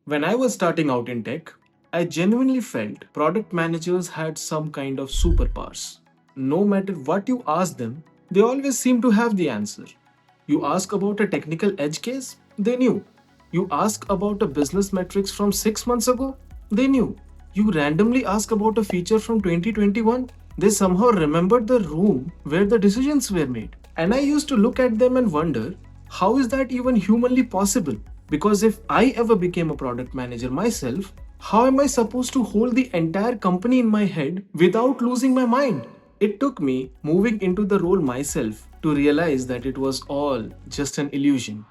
When I was starting out in tech, I genuinely felt product managers had some kind of superpowers. No matter what you ask them, they always seem to have the answer. You ask about a technical edge case, they knew. You ask about a business metrics from 6 months ago, they knew. You randomly ask about a feature from 2021, they somehow remembered the room where the decisions were made. And I used to look at them and wonder, how is that even humanly possible? Because if I ever became a product manager myself, how am I supposed to hold the entire company in my head without losing my mind? It took me moving into the role myself to realize that it was all just an illusion.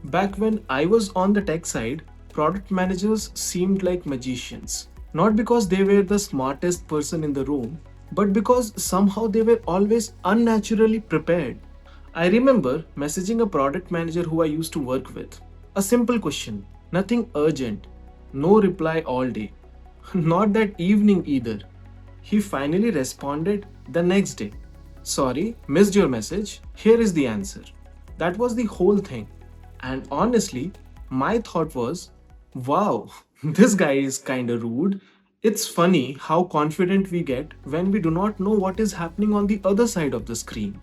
Back when I was on the tech side, product managers seemed like magicians. Not because they were the smartest person in the room, but because somehow they were always unnaturally prepared. I remember messaging a product manager who I used to work with. A simple question, nothing urgent, no reply all day. Not that evening either. He finally responded the next day. Sorry, missed your message. Here is the answer. That was the whole thing. And honestly, my thought was, wow, this guy is kinda rude. It's funny how confident we get when we do not know what is happening on the other side of the screen.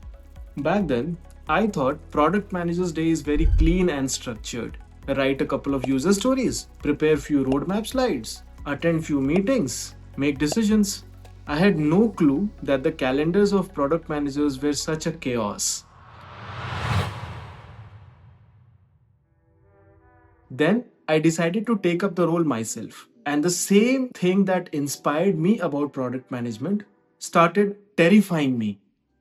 Back then, I thought product manager's day is very clean and structured. Write a couple of user stories, prepare few roadmap slides, attend few meetings, make decisions. I had no clue that the calendars of product managers were such a chaos. Then I decided to take up the role myself. And the same thing that inspired me about product management started terrifying me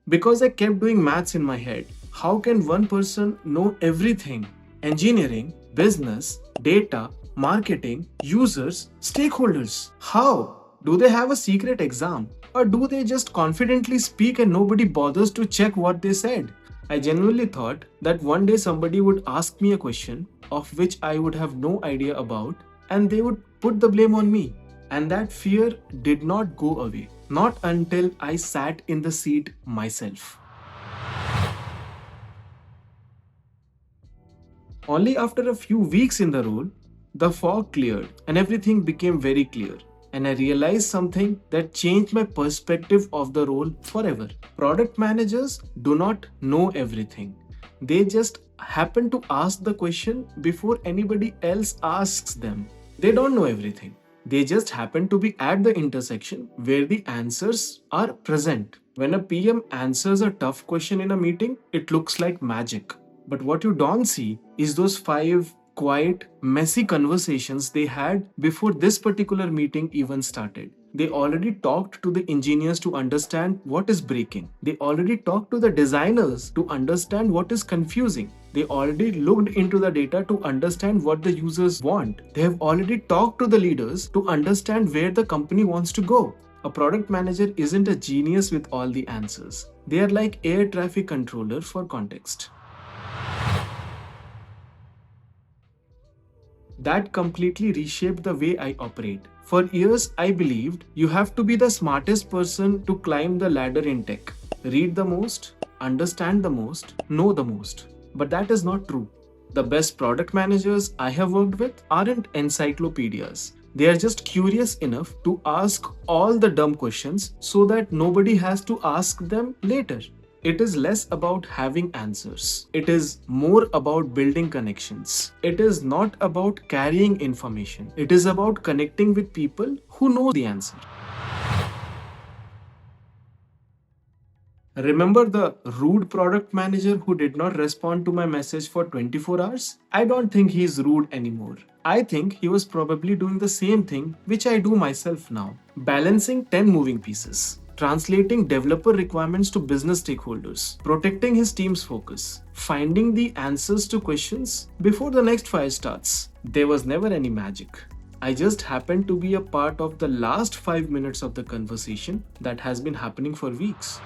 because I kept doing maths in my head. How can one person know everything? Engineering, business, data, marketing, users, stakeholders. How? Do they have a secret exam? Or do they just confidently speak and nobody bothers to check what they said? I genuinely thought that one day somebody would ask me a question of which I would have no idea about and they would put the blame on me. And that fear did not go away. Not until I sat in the seat myself. Only after a few weeks in the role, the fog cleared and everything became very clear. And I realized something that changed my perspective of the role forever. Product managers do not know everything. They just happen to ask the question before anybody else asks them. They don't know everything. They just happen to be at the intersection where the answers are present. When a PM answers a tough question in a meeting, it looks like magic. But what you don't see is those 5 quiet, messy conversations they had before this particular meeting even started. They already talked to the engineers to understand what is breaking. They already talked to the designers to understand what is confusing. They already looked into the data to understand what the users want. They have already talked to the leaders to understand where the company wants to go. A product manager isn't a genius with all the answers. They are like air traffic controller for context. That completely reshaped the way I operate. For years, I believed you have to be the smartest person to climb the ladder in tech. Read the most, understand the most, know the most. But that is not true. The best product managers I have worked with aren't encyclopedias. They are just curious enough to ask all the dumb questions so that nobody has to ask them later. It is less about having answers. It is more about building connections. It is not about carrying information. It is about connecting with people who know the answer. Remember the rude product manager who did not respond to my message for 24 hours? I don't think he is rude anymore. I think he was probably doing the same thing which I do myself now, balancing 10 moving pieces. Translating developer requirements to business stakeholders, protecting his team's focus, finding the answers to questions before the next fire starts. There was never any magic. I just happened to be a part of the last 5 minutes of the conversation that has been happening for weeks.